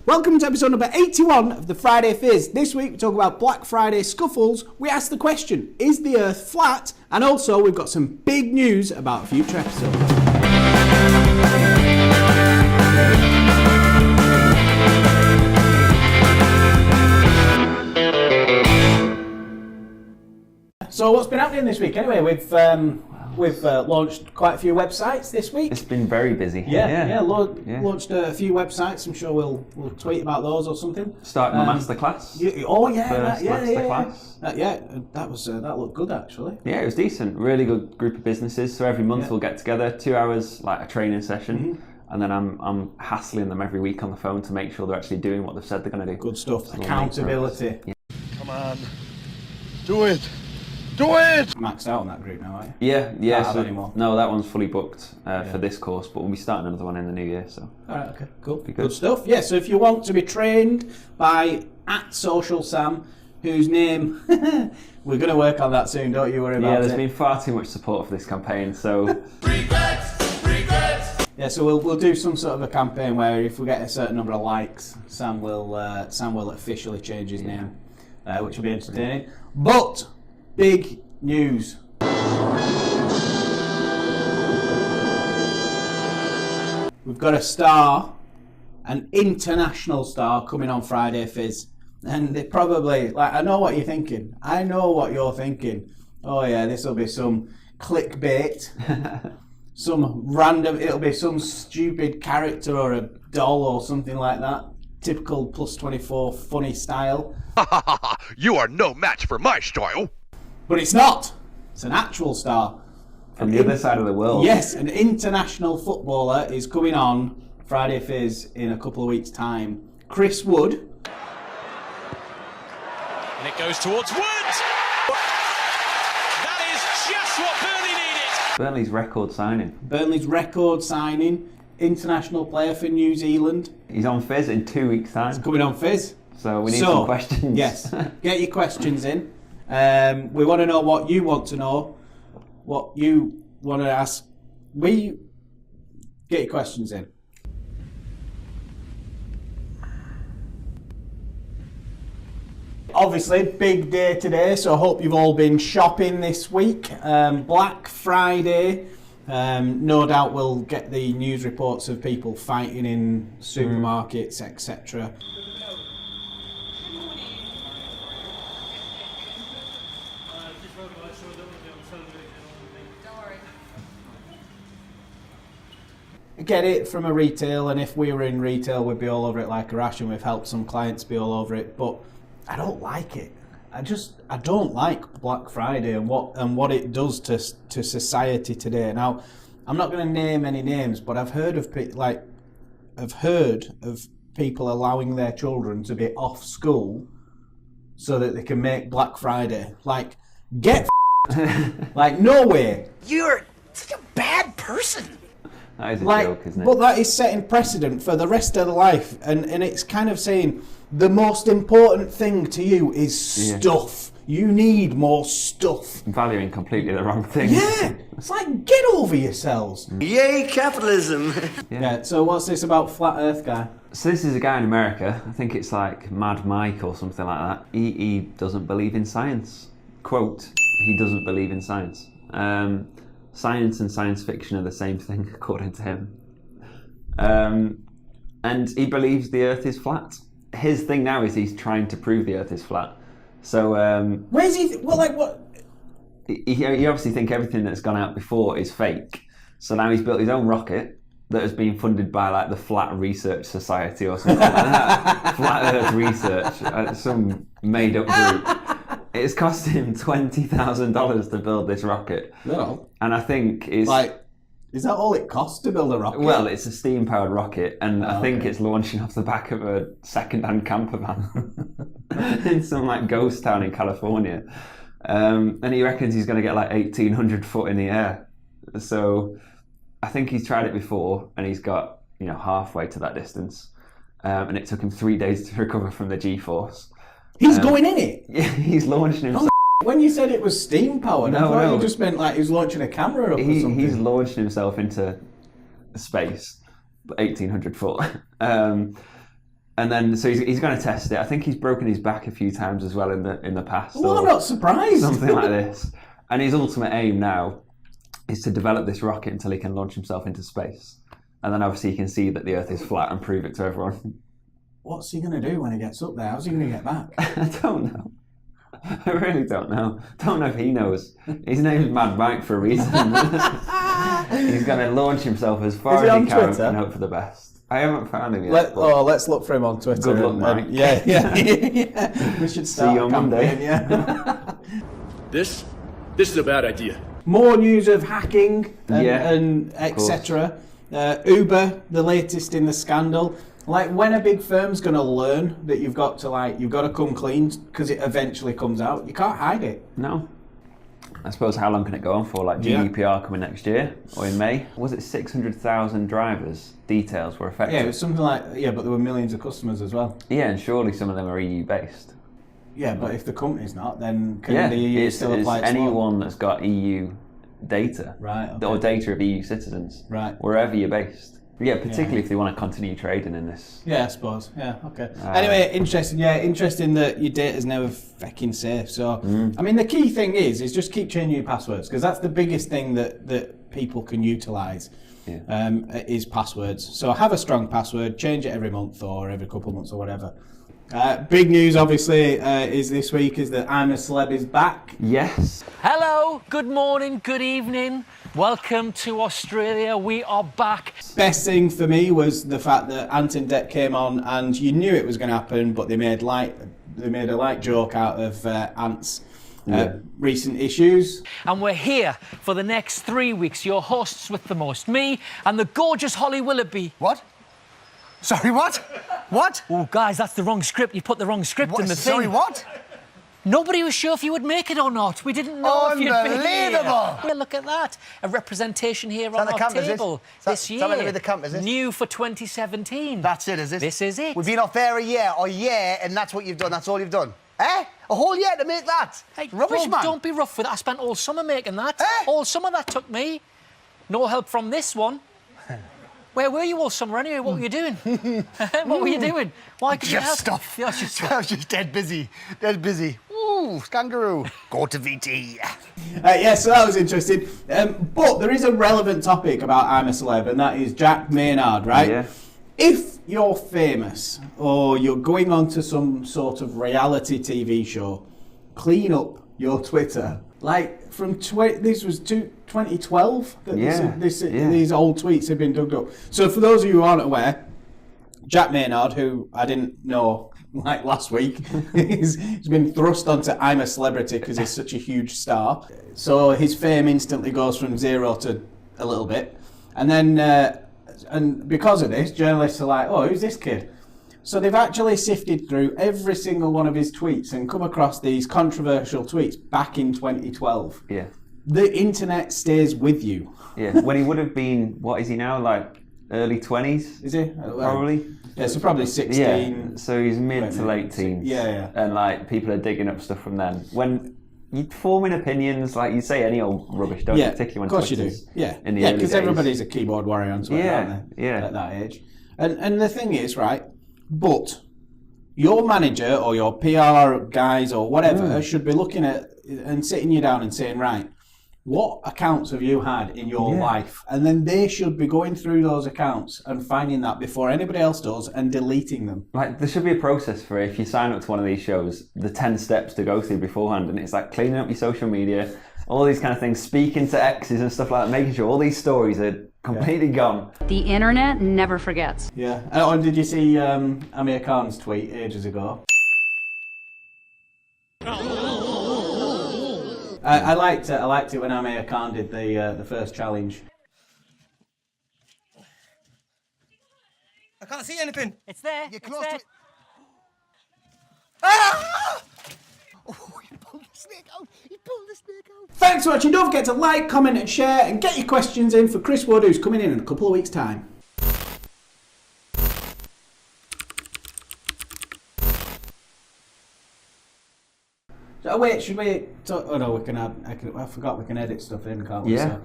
Welcome to episode number 81 of the Friday Fizz. This week we talk about Black Friday scuffles. We ask the question, is the earth flat? And also we've got some big news about a future episode. So what's been happening this week? Anyway, we've launched quite a few websites this week. It's been very busy. Launched a few websites. I'm sure we'll tweet about those or something. Starting my masterclass. That looked good actually. Yeah, it was decent. Really good group of businesses. So every month we'll get together, 2 hours, like a training session, and then I'm hassling them every week on the phone to make sure they're actually doing what they've said they're going to do. Good stuff. So accountability. Come on, do it. Do it! Maxed out on that group now, aren't you? Yeah. Can't have anymore. No, that one's fully booked for this course, but we'll be starting another one in the new year. So. All right, okay, cool. Good stuff. Yeah, so if you want to be trained by @SocialSam, whose name we're going to work on that soon. Don't you worry about it. Yeah, there's been far too much support for this campaign, so. Regrets. Yeah, so we'll do some sort of a campaign where if we get a certain number of likes, Sam will officially change his name, which will be entertaining. But big news. We've got a star, an international star, coming on Friday Fizz. And they probably, I know what you're thinking. I know what you're thinking. Oh yeah, this will be some clickbait. It'll be some stupid character or a doll or something like that. Typical Plus 24 funny style. You are no match for my style. But it's not. It's an actual star. From the other side of the world. Yes, an international footballer is coming on Friday Fizz in a couple of weeks' time. Chris Wood. And it goes towards Wood! That is just what Burnley needed! Burnley's record signing. International player for New Zealand. He's on Fizz in 2 weeks' time. He's coming on Fizz. So we need some questions. Yes, get your questions in. We want to know what you want to know, what you want to ask. Get your questions in. Obviously, big day today, so I hope you've all been shopping this week. Black Friday, no doubt we'll get the news reports of people fighting in supermarkets, etc. Get it from a retail, and if we were in retail we'd be all over it like a rash, and we've helped some clients be all over it, but I don't like it. I don't like Black Friday and what it does to society today. Now, I'm not going to name any names, but I've heard of people allowing their children to be off school so that they can make Black Friday. Like, get like, no way. You're such a bad person. That is a joke, isn't it? But that is setting precedent for the rest of the life, and it's kind of saying the most important thing to you is stuff. You need more stuff. Valuing completely the wrong thing. Yeah, it's like, get over yourselves. Yay, capitalism. Yeah, so what's this about Flat Earth guy? So this is a guy in America, I think it's like Mad Mike or something like that. He doesn't believe in science. Quote, he doesn't believe in science. Science and science fiction are the same thing, according to him. And he believes the Earth is flat. His thing now is he's trying to prove the Earth is flat. So where's he? What? He obviously thinks everything that's gone out before is fake. So now he's built his own rocket that has been funded by like the Flat Research Society or something like that. Flat Earth Research, some made-up group. It's cost him $20,000 to build this rocket. No. And I think it's... Like, is that all it costs to build a rocket? Well, it's a steam-powered rocket, and I think it's launching off the back of a second-hand camper van in some like ghost town in California. And he reckons he's going to get like 1,800 foot in the air. So I think he's tried it before, and he's got halfway to that distance. And it took him 3 days to recover from the G-force. He's going in it? Yeah, he's launching himself. When you said it was steam powered, I thought you just meant like he was launching a camera up or something. He's launched himself into space, 1,800 foot. And And then, so he's going to test it. I think he's broken his back a few times as well in the past. Well, I'm not surprised. Something like this. And his ultimate aim now is to develop this rocket until he can launch himself into space. And then obviously he can see that the Earth is flat and prove it to everyone. What's he going to do when he gets up there? How's he going to get back? I don't know. I really don't know. Don't know if he knows. His name's Mad Mike for a reason. He's going to launch himself as far as he can Twitter? and hope for the best. I haven't found him yet. Let's look for him on Twitter. Good luck, Mike. Yeah. We should start See you on Monday. Yeah. This is a bad idea. More news of hacking and of etc. Uber, the latest in the scandal. Like, when a big firm's going to learn that you've got to come clean because it eventually comes out, you can't hide it. No. I suppose how long can it go on for? Like GDPR coming next year or in May? Was it 600,000 drivers' details were affected? Yeah, it was something like, but there were millions of customers as well. Yeah, and surely some of them are EU based. Yeah, but if the company's not, then can the EU still apply it's its law? anyone that's got EU data. Right, okay. Or data of EU citizens. Right. Wherever you're based. Yeah, particularly if they want to continue trading in this. Yeah, I suppose. Yeah, okay. Anyway, interesting. Yeah, interesting that your data's never fucking safe. So, I mean, the key thing is just keep changing your passwords, because that's the biggest thing that people can utilise. Yeah. Is passwords. So have a strong password. Change it every month or every couple of months or whatever. Big news, obviously, is this week is that I'm a Celeb is back. Yes. Hello, good morning, good evening. Welcome to Australia. We are back. Best thing for me was the fact that Ant and Dec came on, and you knew it was going to happen, but they made a light joke out of Ant's recent issues. And we're here for the next 3 weeks. Your hosts with the most, me and the gorgeous Holly Willoughby. What? Sorry, what? What? Oh, guys, that's the wrong script. You put the wrong script in the thing. Sorry, what? Nobody was sure if you would make it or not. We didn't know if you'd be here. Unbelievable! Yeah, look at that. A representation here on the our camp, is it? table Is that- this is that meant to year. be the camp, is it? New for 2017. That's it, is it? This is it. We've been off there a year, and that's what you've done. That's all you've done. Eh? A whole year to make that? Hey, Rubbish, man. Don't be rough with it. I spent all summer making that. Eh? All summer that took me. No help from this one. Where were you all summer anyway? What were you doing? What were you doing? Why couldn't you help? Just stuff. Yeah, just I was just dead busy. Dead busy. Ooh, kangaroo. Go to VT. Yeah, so that was interesting. But there is a relevant topic about I'm a Celeb, and that is Jack Maynard, right? Yeah. If you're famous or you're going on to some sort of reality TV show, clean up your Twitter. Like this was 2012 that these old tweets have been dug up. So for those of you who aren't aware, Jack Maynard, who I didn't know like last week, he's been thrust onto I'm a Celebrity because he's such a huge star. So his fame instantly goes from 0 to a little bit. And then, and because of this, journalists are like, oh, who's this kid? So they've actually sifted through every single one of his tweets and come across these controversial tweets back in 2012. Yeah. The internet stays with you. Yeah. When he would have been, what is he now, like early 20s? Is he? Probably. Yeah, so probably 16. Yeah, so he's mid to late teens. Yeah. And like people are digging up stuff from then. When you forming opinions, like you say any old rubbish, don't you? Particularly when of course you do. Twitter's Yeah, in the early because days. everybody's a keyboard warrior on Twitter, aren't they? Yeah. At that age. And the thing is, right, but your manager or your PR guys or whatever should be looking at and sitting you down and saying, right, what accounts have you had in your life? And then they should be going through those accounts and finding that before anybody else does and deleting them. Like there should be a process for if you sign up to one of these shows, the 10 steps to go through beforehand, and it's like cleaning up your social media, all these kind of things, speaking to exes and stuff like that, making sure all these stories are completely gone. The internet never forgets. Yeah. And did you see Amir Khan's tweet ages ago? I liked it when Amir Khan did the first challenge. I can't see anything. It's there. You're It's close there. to it. Ah! Oh, he pulled the snake out. He pulled the snake out. Thanks for watching. Don't forget to like, comment and share and get your questions in for Chris Wood, who's coming in a couple of weeks' time. Oh wait, should we? Oh no, we can add. I forgot we can edit stuff in, can't we? Yeah. So.